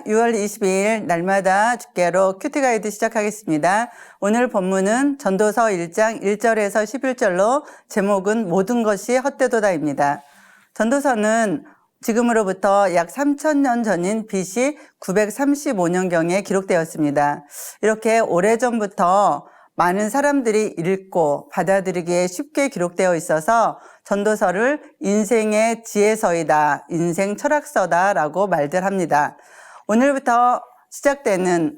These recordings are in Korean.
6월 22일 날마다 주께로 큐티 가이드 시작하겠습니다. 오늘 본문은 전도서 1장 1절에서 11절로 제목은 모든 것이 헛되도다입니다. 전도서는 지금으로부터 약 3,000년 전인 BC 935년경에 기록되었습니다. 이렇게 오래전부터 많은 사람들이 읽고 받아들이기에 쉽게 기록되어 있어서 전도서를 인생의 지혜서이다, 인생 철학서다라고 말들 합니다. 오늘부터 시작되는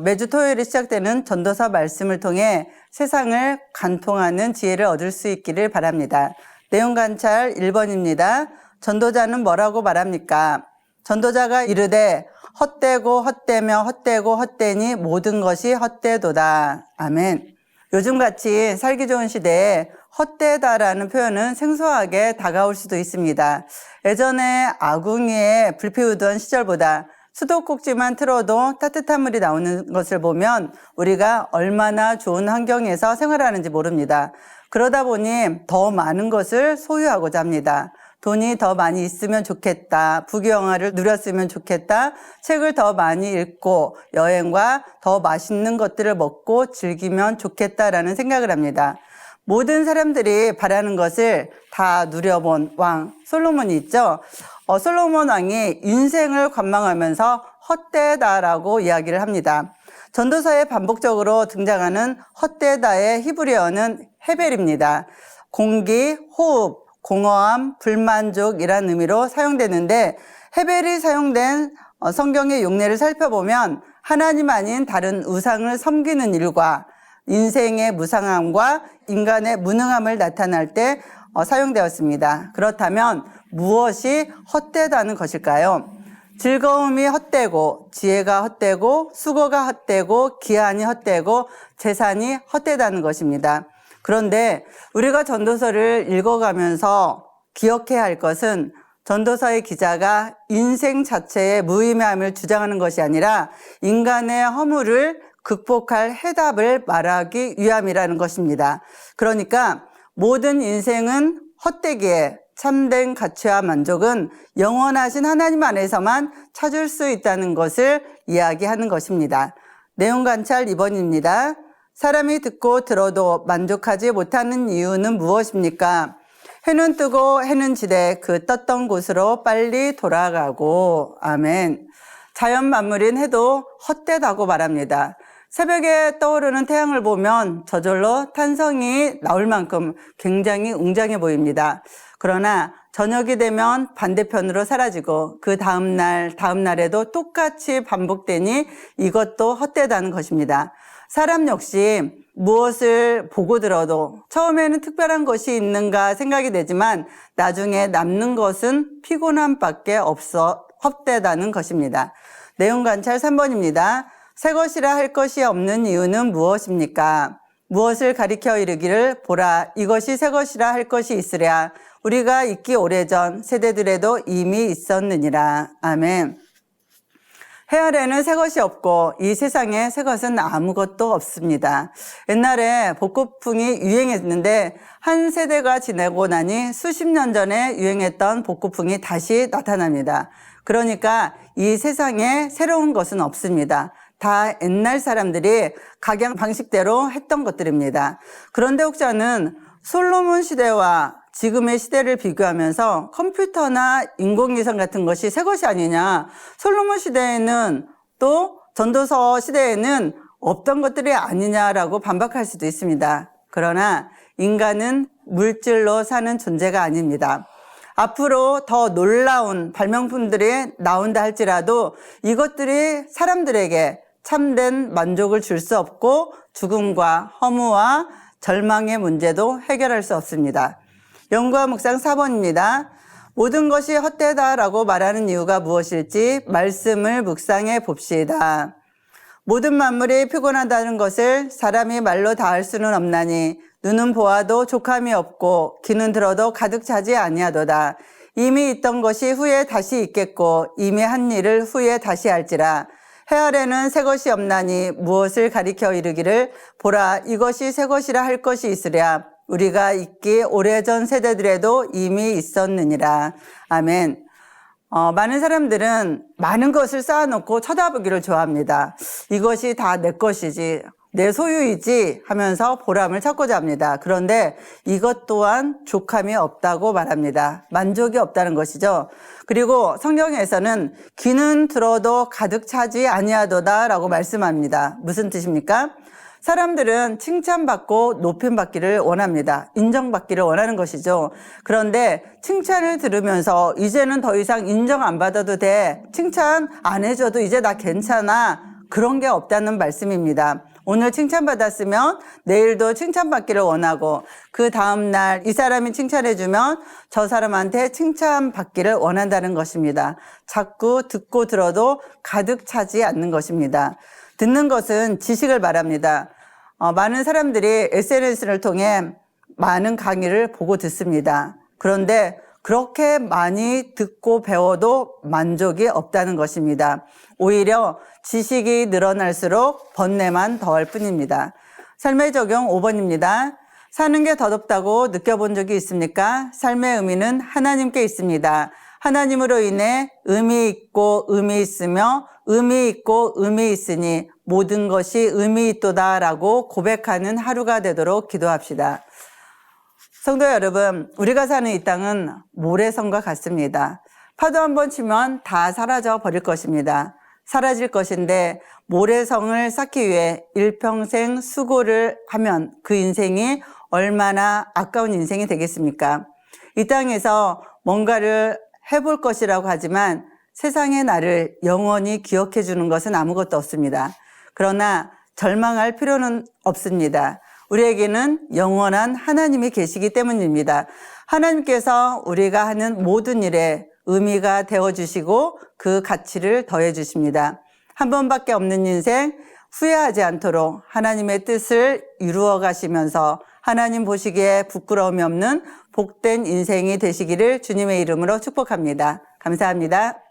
매주 토요일에 시작되는 전도서 말씀을 통해 세상을 관통하는 지혜를 얻을 수 있기를 바랍니다. 내용 관찰 1번입니다. 전도자는 뭐라고 말합니까? 전도자가 이르되 헛되고 헛되며 헛되고 헛되니 모든 것이 헛되도다. 아멘. 요즘같이 살기 좋은 시대에 헛되다라는 표현은 생소하게 다가올 수도 있습니다. 예전에 아궁이에 불 피우던 시절보다 수도꼭지만 틀어도 따뜻한 물이 나오는 것을 보면 우리가 얼마나 좋은 환경에서 생활하는지 모릅니다. 그러다 보니 더 많은 것을 소유하고자 합니다. 돈이 더 많이 있으면 좋겠다. 부귀영화를 누렸으면 좋겠다. 책을 더 많이 읽고 여행과 더 맛있는 것들을 먹고 즐기면 좋겠다라는 생각을 합니다. 모든 사람들이 바라는 것을 다 누려본 왕 솔로몬이 있죠. 솔로몬 왕이 인생을 관망하면서 헛되다라고 이야기를 합니다. 전도서에 반복적으로 등장하는 헛되다의 히브리어는 헤벨입니다. 공기, 호흡, 공허함, 불만족이라는 의미로 사용되는데 헤벨이 사용된 성경의 용례를 살펴보면 하나님 아닌 다른 우상을 섬기는 일과 인생의 무상함과 인간의 무능함을 나타낼 때 사용되었습니다. 그렇다면 무엇이 헛되다는 것일까요? 즐거움이 헛되고 지혜가 헛되고 수고가 헛되고 기한이 헛되고 재산이 헛되다는 것입니다. 그런데 우리가 전도서를 읽어가면서 기억해야 할 것은 전도서의 기자가 인생 자체의 무의미함을 주장하는 것이 아니라 인간의 허물을 극복할 해답을 말하기 위함이라는 것입니다. 그러니까 모든 인생은 헛되기에 참된 가치와 만족은 영원하신 하나님 안에서만 찾을 수 있다는 것을 이야기하는 것입니다. 내용 관찰 2번입니다. 사람이 듣고 들어도 만족하지 못하는 이유는 무엇입니까? 해는 뜨고 해는 지되 그 떴던 곳으로 빨리 돌아가고. 아멘. 자연 만물인 해도 헛되다고 말합니다. 새벽에 떠오르는 태양을 보면 저절로 탄성이 나올 만큼 굉장히 웅장해 보입니다. 그러나 저녁이 되면 반대편으로 사라지고 그 다음날에도 똑같이 반복되니 이것도 헛되다는 것입니다. 사람 역시 무엇을 보고 들어도 처음에는 특별한 것이 있는가 생각이 되지만 나중에 남는 것은 피곤함밖에 없어 헛되다는 것입니다. 내용 관찰 3번입니다. 새 것이라 할 것이 없는 이유는 무엇입니까? 무엇을 가리켜 이르기를 보라 이것이 새 것이라 할 것이 있으랴 우리가 있기 오래전 세대들에도 이미 있었느니라. 아멘. 해 아래는 새 것이 없고 이 세상에 새 것은 아무것도 없습니다. 옛날에 복고풍이 유행했는데 한 세대가 지나고 나니 수십 년 전에 유행했던 복고풍이 다시 나타납니다. 그러니까 이 세상에 새로운 것은 없습니다. 다 옛날 사람들이 각양 방식대로 했던 것들입니다. 그런데 혹자는 솔로몬 시대와 지금의 시대를 비교하면서 컴퓨터나 인공위성 같은 것이 새 것이 아니냐. 솔로몬 시대에는 또 전도서 시대에는 없던 것들이 아니냐라고 반박할 수도 있습니다. 그러나 인간은 물질로 사는 존재가 아닙니다. 앞으로 더 놀라운 발명품들이 나온다 할지라도 이것들이 사람들에게 참된 만족을 줄 수 없고 죽음과 허무와 절망의 문제도 해결할 수 없습니다. 연구와 묵상 4번입니다. 모든 것이 헛되다라고 말하는 이유가 무엇일지 말씀을 묵상해 봅시다. 모든 만물이 피곤하다는 것을 사람이 말로 다 할 수는 없나니 눈은 보아도 족함이 없고 귀는 들어도 가득 차지 아니하도다. 이미 있던 것이 후에 다시 있겠고 이미 한 일을 후에 다시 할지라. 해 아래는 새 것이 없나니 무엇을 가리켜 이르기를 보라 이것이 새 것이라 할 것이 있으랴. 우리가 있기 오래전 세대들에도 이미 있었느니라. 아멘. 많은 사람들은 많은 것을 쌓아놓고 쳐다보기를 좋아합니다. 이것이 다 내 것이지, 내 소유이지 하면서 보람을 찾고자 합니다. 그런데 이것 또한 족함이 없다고 말합니다. 만족이 없다는 것이죠. 그리고 성경에서는 귀는 들어도 가득 차지 아니하도다 라고 말씀합니다. 무슨 뜻입니까? 사람들은 칭찬받고 높임받기를 원합니다. 인정받기를 원하는 것이죠. 그런데 칭찬을 들으면서 이제는 더 이상 인정 안 받아도 돼. 칭찬 안 해줘도 이제 나 괜찮아. 그런 게 없다는 말씀입니다. 오늘 칭찬받았으면 내일도 칭찬받기를 원하고 그 다음날 이 사람이 칭찬해주면 저 사람한테 칭찬받기를 원한다는 것입니다. 자꾸 듣고 들어도 가득 차지 않는 것입니다. 듣는 것은 지식을 말합니다. 많은 사람들이 SNS를 통해 많은 강의를 보고 듣습니다. 그런데 그렇게 많이 듣고 배워도 만족이 없다는 것입니다. 오히려 지식이 늘어날수록 번뇌만 더할 뿐입니다. 삶의 적용 5번입니다. 사는 게 더덥다고 느껴본 적이 있습니까? 삶의 의미는 하나님께 있습니다. 하나님으로 인해 의미 있고 의미 있으며 의미 있고 의미 있으니 모든 것이 의미 있도다라고 고백하는 하루가 되도록 기도합시다. 성도 여러분, 우리가 사는 이 땅은 모래성과 같습니다. 파도 한 번 치면 다 사라져 버릴 것입니다. 사라질 것인데 모래성을 쌓기 위해 일평생 수고를 하면 그 인생이 얼마나 아까운 인생이 되겠습니까? 이 땅에서 뭔가를 해볼 것이라고 하지만 세상의 나를 영원히 기억해 주는 것은 아무것도 없습니다. 그러나 절망할 필요는 없습니다. 우리에게는 영원한 하나님이 계시기 때문입니다. 하나님께서 우리가 하는 모든 일에 의미가 되어주시고 그 가치를 더해주십니다. 한 번밖에 없는 인생 후회하지 않도록 하나님의 뜻을 이루어 가시면서 하나님 보시기에 부끄러움이 없는 복된 인생이 되시기를 주님의 이름으로 축복합니다. 감사합니다.